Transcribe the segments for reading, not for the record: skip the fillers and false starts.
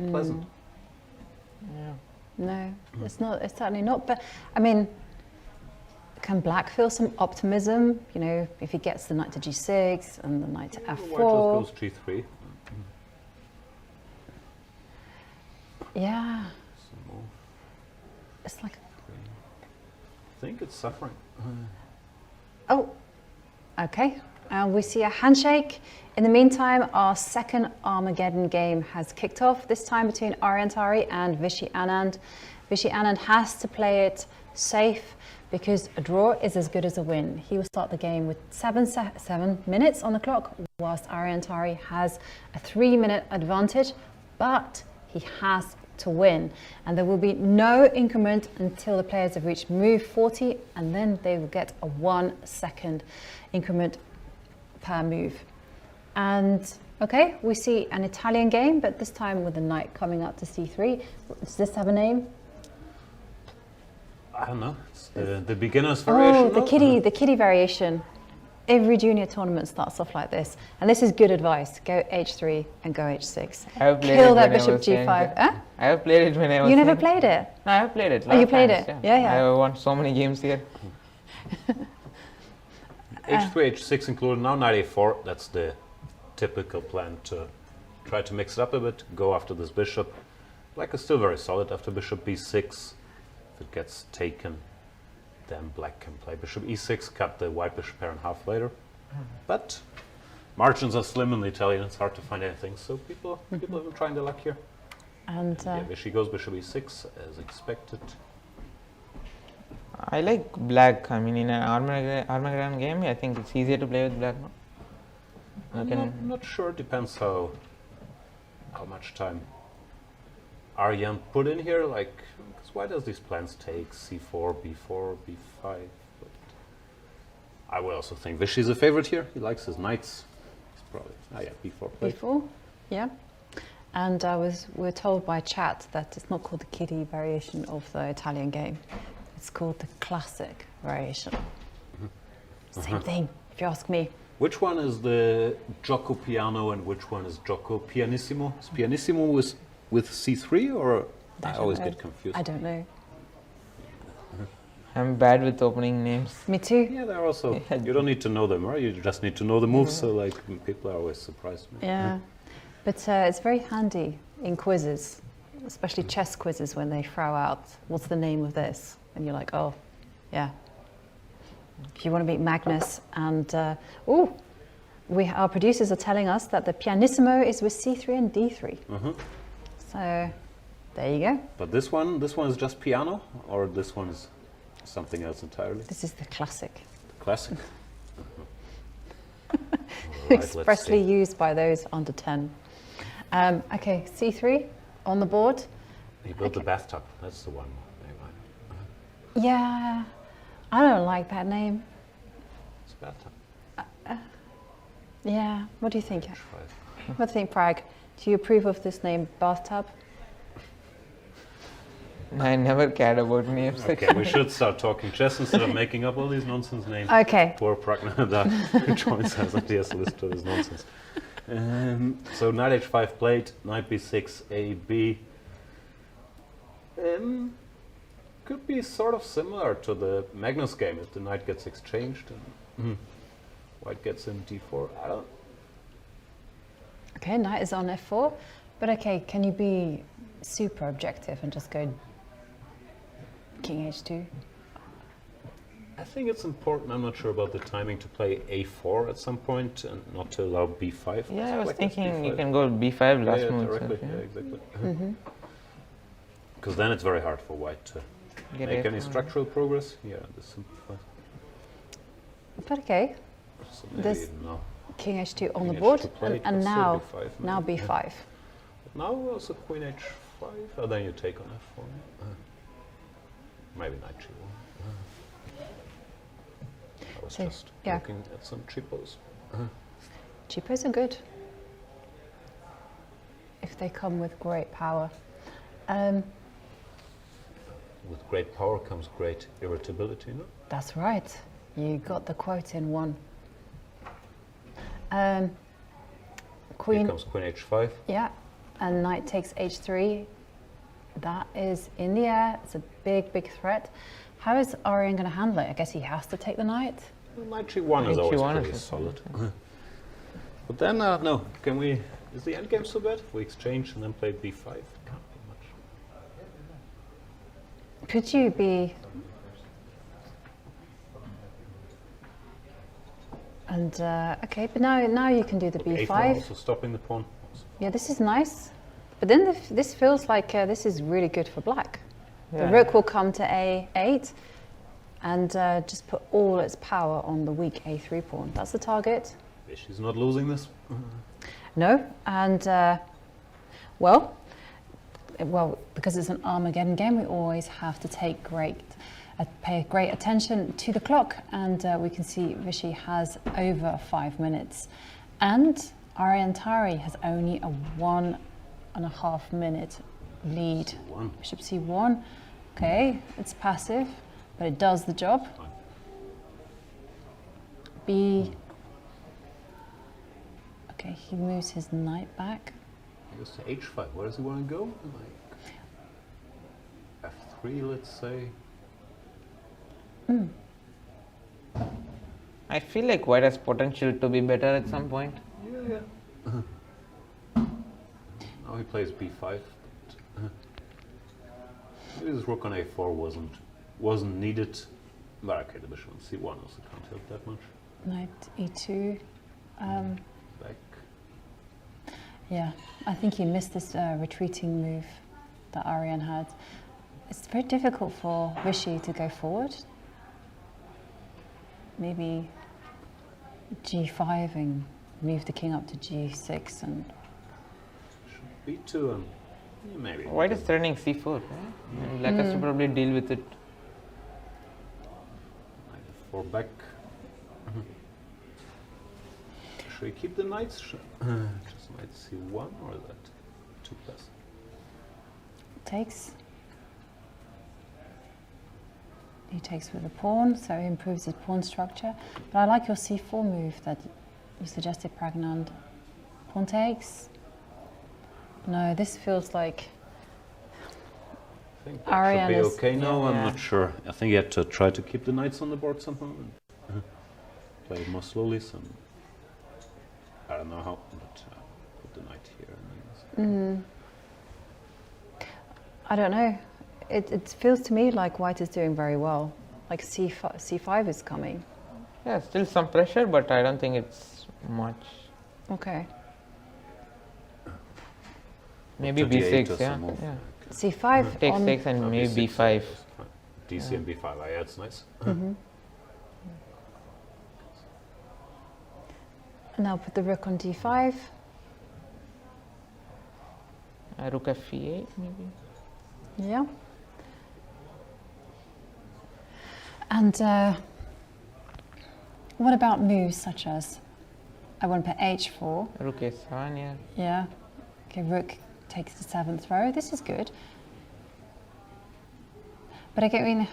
pleasant. Yeah. No, it's not. It's certainly not. But I mean, can Black feel some optimism? You know, if he gets the knight to g6 and the knight to f4. White just goes g3. Yeah. It's like. I think it's suffering. Oh, okay. We see a handshake. In the meantime, our second Armageddon game has kicked off, this time between Aryan Tari and Vishy Anand. Vishy Anand has to play it safe because a draw is as good as a win. He will start the game with 7 minutes on the clock, whilst Aryan Tari has a 3-minute advantage, but he has to win. And there will be no increment until the players have reached move 40, and then they will get a 1-second increment per move. And okay, we see an Italian game, but this time with the knight coming up to c3. Does this have a name? I don't know. It's the beginner's variation. Oh, the kiddie variation. Every junior tournament starts off like this, and this is good advice. Go h3 and go h6. Kill that bishop g5. I have played it when I was. You never played it? No, I have played it. Oh, you played it? Yeah. I have won so many games here. h3, h6 included. Now knight a4. That's the typical plan to try to mix it up a bit. Go after this bishop. Black is still very solid after bishop b6. If it gets taken, then Black can play bishop e6, cut the white bishop pair in half later. But margins are slim in the Italian. It's hard to find anything. So people have been trying their luck here. And yeah, Vishy goes bishop e6 as expected. I like Black. I mean, in an Armageddon game, I think it's easier to play with Black now. I'm not sure. It depends how much time Aryan put in here. Like, because why does these plans take c4, b4, b5? But I would also think Vishy's a favorite here. He likes his knights. He's probably b4 play. b4, yeah. And we're told by chat that it's not called the kiddie variation of the Italian game. It's called the classic variation. Same thing, if you ask me. Which one is the gioco piano and which one is gioco pianissimo? Is pianissimo with c3 or I always get confused. I don't know. I'm bad with opening names. Me too. Yeah, they're also, you don't need to know them, right? You just need to know the moves, so like people are always surprised. Yeah, but it's very handy in quizzes, especially chess quizzes, when they throw out, what's the name of this? And you're like, oh, yeah. If you want to beat Magnus, and our producers are telling us that the pianissimo is with c3 and d3. So there you go. But this one is just piano, or this one is something else entirely? This is the classic. The classic. Right, expressly used by those under 10. Okay, c3 on the board. He built the bathtub. That's the one. Yeah, I don't like that name. It's a bathtub. Yeah, what do you think? What do you think, Prag? Do you approve of this name, bathtub? I never cared about names. Okay, we should start talking chess instead of making up all these nonsense names. Okay. Poor Pragnada who joins us and he has to listen to this nonsense. So knight h5 played, knight b6, a, b. Could be sort of similar to the Magnus game if the knight gets exchanged and white gets in d4. I don't. Okay, knight is on f4, but okay, can you be super objective and just go king h2? I think it's important. I'm not sure about the timing to play a4 at some point and not to allow b5. Yeah, I was thinking you can go b5 last move. Directly, yeah, exactly. Because then it's very hard for white to make any structural progress. Yeah, this simplifies. But okay, So this no. king h2 on King the board, h2 played, and but now, still b5 now maybe. b5. Now also queen h5. Oh, then you take on f4. Maybe knight g1. I was just looking at some cheapos. Cheapos are good if they come with great power. With great power comes great irritability, no? That's right. You got the quote in one. Queen. Here comes queen h5. Yeah. and knight takes h3. That is in the air. It's a big, big threat. How is Aryan going to handle it? I guess he has to take the knight. Well, knight g1 is Knight always g1 pretty is solid. But then, no, can we... Is the endgame so bad? We exchange and then play b5? Can't be much. Could you be... And, okay, but now you can do the a4 b5. also stopping the pawn. Yeah, this is nice. But then this feels like this is really good for black. Yeah. The rook will come to a8 and just put all its power on the weak a3 pawn. That's the target. She's not losing this. No, and well, because it's an Armageddon game, we always have to take pay great attention to the clock, and we can see Vishy has over 5 minutes, and Aryan Tari has only a 1.5 minute lead. C1. Bishop c1. Okay, it's passive, but it does the job. B. Okay, he moves his knight back. He goes to h5. Where does he want to go? Like f3, let's say. I feel like white has potential to be better at some point. Yeah. Now he plays b5. But, maybe this rook on a4 wasn't needed. But okay, the bishop on c1 also can't help that much. Knight e2. Back. Yeah, I think he missed this retreating move that Aryan had. It's very difficult for Vishy to go forward. Maybe g5 and move the king up to g6 and... b2 and yeah, maybe. White is threatening c4, right? And black has to probably deal with it. Knight f4 back. Should we keep the knights? Just knight c1 or is that 2+? Takes. He takes with the pawn, so he improves his pawn structure. But I like your c4 move that you suggested, Pragnand. Pawn takes. No, this feels like I think that Aryan should be is... okay now. I'm Yeah. not sure. I think you have to try to keep the knights on the board somehow and play it more slowly. I don't know how, but put the knight here. And I don't know. It feels to me like white is doing very well. Like c5 is coming. Yeah, still some pressure, but I don't think it's much. Okay. Maybe 38 b6, or yeah. some move. Yeah. c5 Take on... 6 and No, maybe b6, b5. DC and b5. Yeah, that's nice. Now put the rook on d5. Rook f8 maybe. Yeah. And what about moves such as, I want to put h4. Rook s1, yeah. Yeah. Okay, rook takes the 7th row. This is good. But I mean,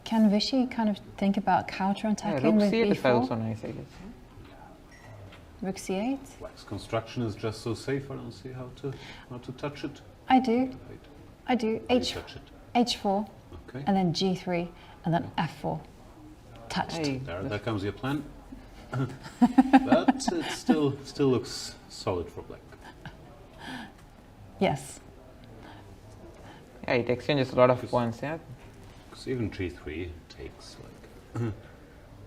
can Vishy kind of think about Yeah, counter-attacking rook with c8 is b4? also nice, I guess. Rook c8? Black's construction is just so safe. I don't see how to touch it. I do. Wait, I do. how do you touch it? h4, Okay. and then g3, and then f4. Touched. Hey, There comes your plan. But it still looks solid for black. Yes. yeah, it exchanges a lot of points, yeah. Because even g3 takes like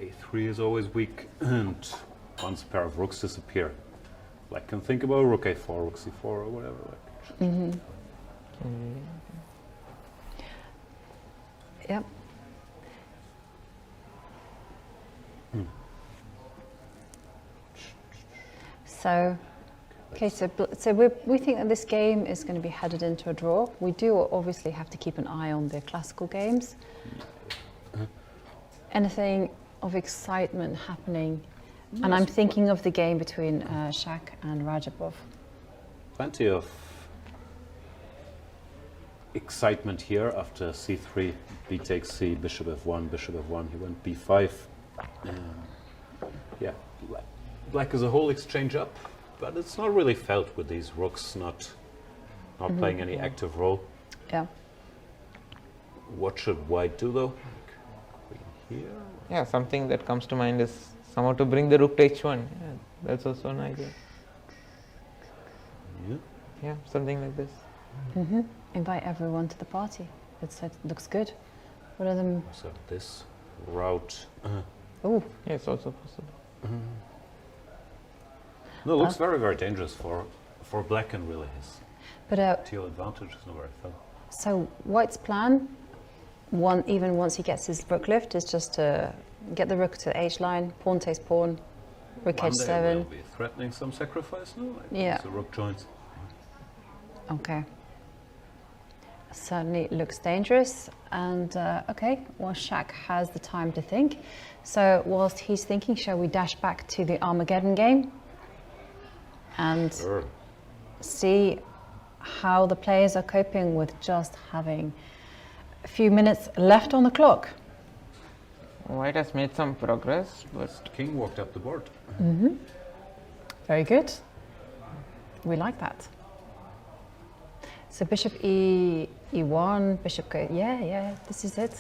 a3 is always weak, and once a pair of rooks disappear, black can think about rook a4, rook c4, or whatever. Like. Yep. So, okay, so we think that this game is going to be headed into a draw. We do obviously have to keep an eye on the classical games. Anything of excitement happening? And I'm thinking of the game between Shak and Rajabov. Plenty of excitement here after c3, b takes c, bishop f1, he went b5. Yeah, black as a whole exchange up, but it's not really felt with these rooks not not playing any active role. Yeah. What should white do though? Queen here. Yeah, something that comes to mind is somehow to bring the rook to h1. Yeah, that's also an idea. Yeah. Yeah, something like this. Invite everyone to the party. It looks good. What are them? So this route. Oh, Yeah, it's also possible. No, looks very, very dangerous for black, and really his but teal advantage is not very fun. so white's plan, even once he gets his rook lift, is just to get the rook to the h line, pawn takes pawn, rook One day h7. will be threatening some sacrifice. No, I think Yeah. the rook joins. Okay. Certainly looks dangerous. And okay, well, Shaq has the time to think. So whilst he's thinking, shall we dash back to the Armageddon game and Sure. see how the players are coping with just having a few minutes left on the clock? White has made some progress, but King walked up the board. Very good. We like that. So bishop e1, bishop go, yeah, this is it.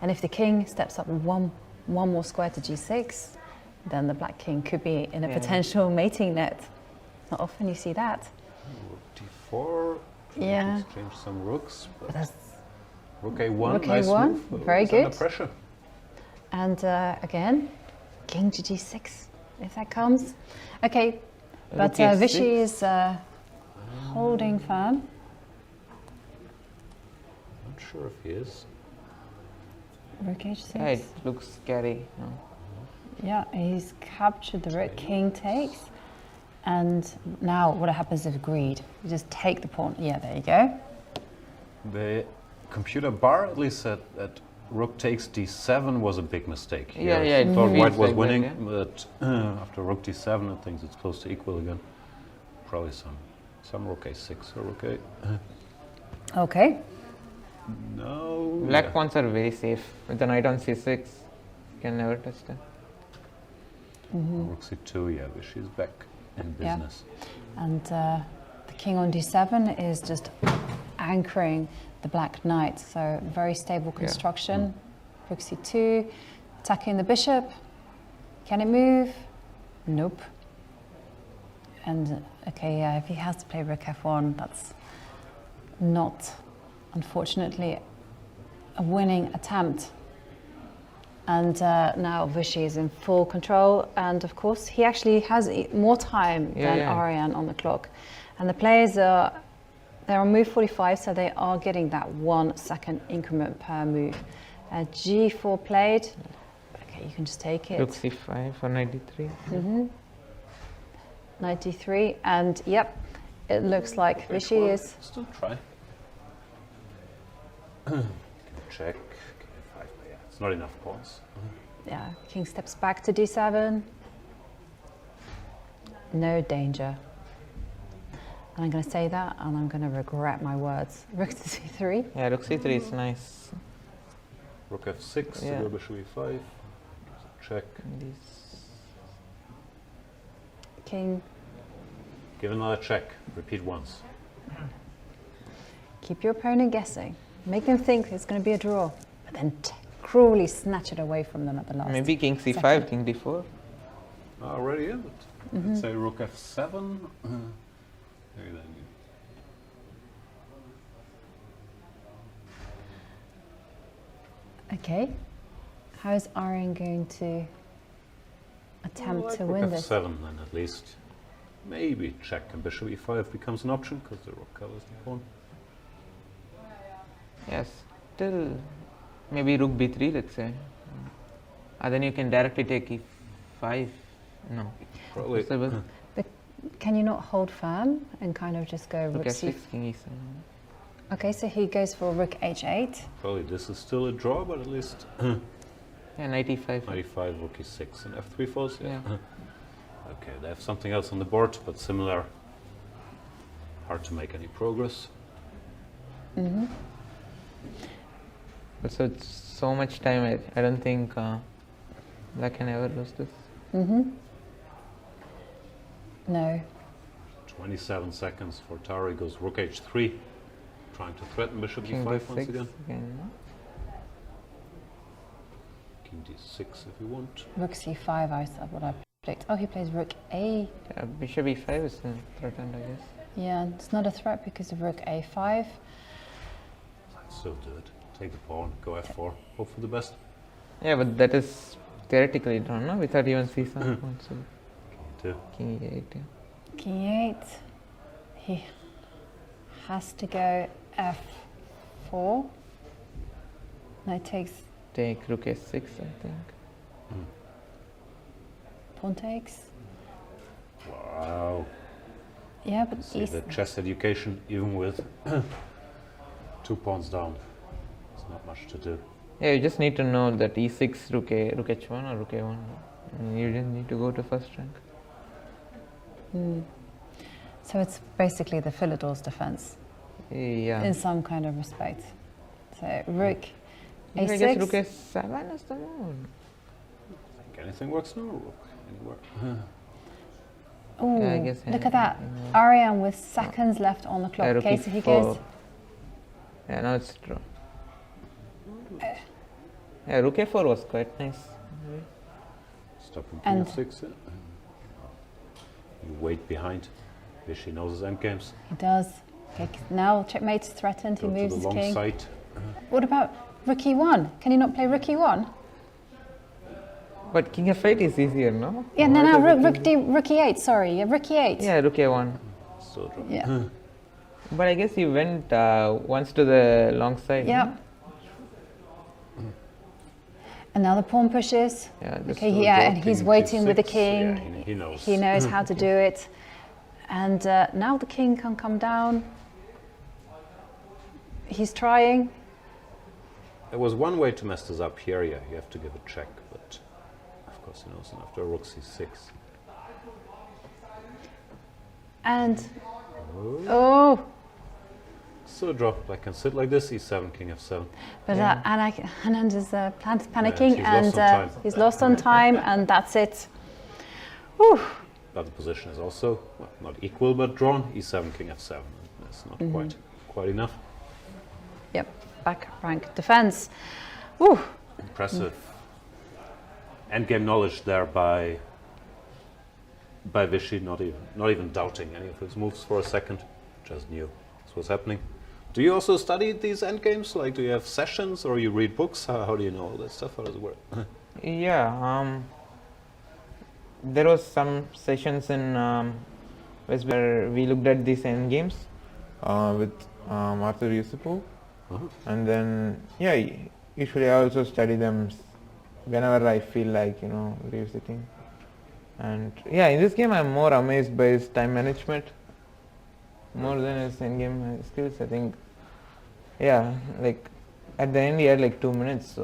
And if the king steps up one more square to g6, then the black king could be in a potential mating net. Not often you see that. Rook d4. Yeah. Exchange some rooks. But But that's, rook a1. Rook Nice a1, move. very He's under good. pressure. and again, king to g6, if that comes. Okay, but Rook Vichy h6. is holding firm. Not sure if he is. Rook h6. yeah, it looks scary. No. Yeah, he's captured the rook, king takes. And now what happens if greed? You just take the pawn. Yeah, there you go. The computer bar at least said that rook takes d7 was a big mistake. Yeah, Here yeah, it it thought feels white was like that, winning, yeah. but after rook d7 it thinks it's close to equal again. Probably some rook a6 or rook a. Okay. No. Black yeah. pawns are very safe. With the knight on c6, you can never touch them. Rook c2, yeah, but she's back in Yeah. business. And the king on d7 is just anchoring the black knight. So very stable construction. Rook c2, attacking the bishop. Can it move? Nope. And okay, yeah, if he has to play rook f1, that's not, unfortunately, a winning attempt. And now Vichy is in full control, and of course he actually has more time than Aryan on the clock. And the players they're on move 45, so they are getting that 1 second increment per move. G4 played. Okay, you can just take it. Rook c5 for 93. 93, and yep, it looks like Vichy is. Still try. Check. K5, but yeah, it's not enough pawns. Yeah, king steps back to d7. No danger. And I'm going to say that, and I'm going to regret my words. Rook to c3. Yeah, rook c3 is nice. Rook f6 Yeah. to go bishop e5. Check. And these- King, Give another check. Repeat once. keep your opponent guessing. Make them think it's going to be a draw, but then cruelly snatch it away from them at the last. Maybe king c5, second. king d4. Already in it. Let's say rook f7. Maybe then you. Okay. How is Aryan going to attempt Like to rook win this? f7 then at least. Maybe check and bishop e5 becomes an option because the rook covers the pawn. Yes, still maybe rook b3, let's say. And then you can directly take e5. No. Probably. Possible. Can you not hold firm and kind of just go Rook rook c? f6, king e7. Okay, so he goes for rook h8. Probably this is still a draw, but at least Yeah, knight e5. 95, rook e6 and f3 falls. Yeah. Okay, they have something else on the board, but similar. Hard to make any progress. But so it's so much time. I don't think Black can ever lose this. No. 27 seconds for Tari. Goes rook h3, trying to threaten bishop King e5 once d6 again. again, no? King d6 if you want. Rook c5, I said what I predict. Oh, he plays rook a. Yeah, bishop e5 is threatened, I guess. Yeah, it's not a threat because of rook a5. I'd still do it. Take the pawn, go f4, hope for the best. Yeah, but that is theoretically drawn, no? Without even c7 points. So King king e8, yeah. King e8. He has to go f4. Knight takes, Take rook s6, I think. pawn takes. 2. Wow. Yeah, but See the chess education, even with 2 pawns down. There's not much to do. Yeah, you just need to know that e6, rook h1 or rook a1. You didn't need to go to first rank. So it's basically the Philidor's defense Yeah. in some kind of respect. So rook I guess rook a6. s7 is the move. I think anything works now, rook anywhere. Ooh, Yeah, I guess look at that. anything works. Aryan with seconds left on the clock. Rook Okay, so he e4. goes. Yeah, now it's draw. Yeah, rook a4 was quite nice. Stopping And- king f6. You wait behind. Vishy knows his endgames. He does. Okay, now checkmate is threatened. He Go to moves the his long king. side. What about rook e1? Can he not play rook e1? But king f8 is easier, no? Yeah, Or no, is it rook e8. Sorry, yeah, rook e8. Yeah, rook a1. Still draw. Yeah. But I guess he went once to the long side. Yeah. no? And now the pawn pushes. Yeah, this Okay, Still yeah, draw, and he's king waiting with the g6. king. Yeah, he knows. He knows how to do it. And now the king can come down. He's trying. There was one way to mess this up here. Yeah, you have to give a check, but of course he knows. And after rook c6. And oh, Still draw. I can sit like this. e7, king f7. but Anand is panicking, she's lost and on time. he's lost on time, and that's it. Whew. But the position is also well, not equal, but drawn. e7, king f7. That's not quite enough. Yep, back rank defense. Whew. Impressive endgame knowledge there by Vishy, not even doubting any of his moves for a second. Just knew this was happening. Do you also study these endgames? Like, do you have sessions or you read books? How do you know all that stuff? How does it work? Yeah, there was some sessions in West where we looked at these end games with Arthur Yusufu, and then yeah, usually I also study them whenever I feel like revisiting. And yeah, in this game I'm more amazed by his time management more than his end game skills. I think, yeah, like at the end he had like 2 minutes. So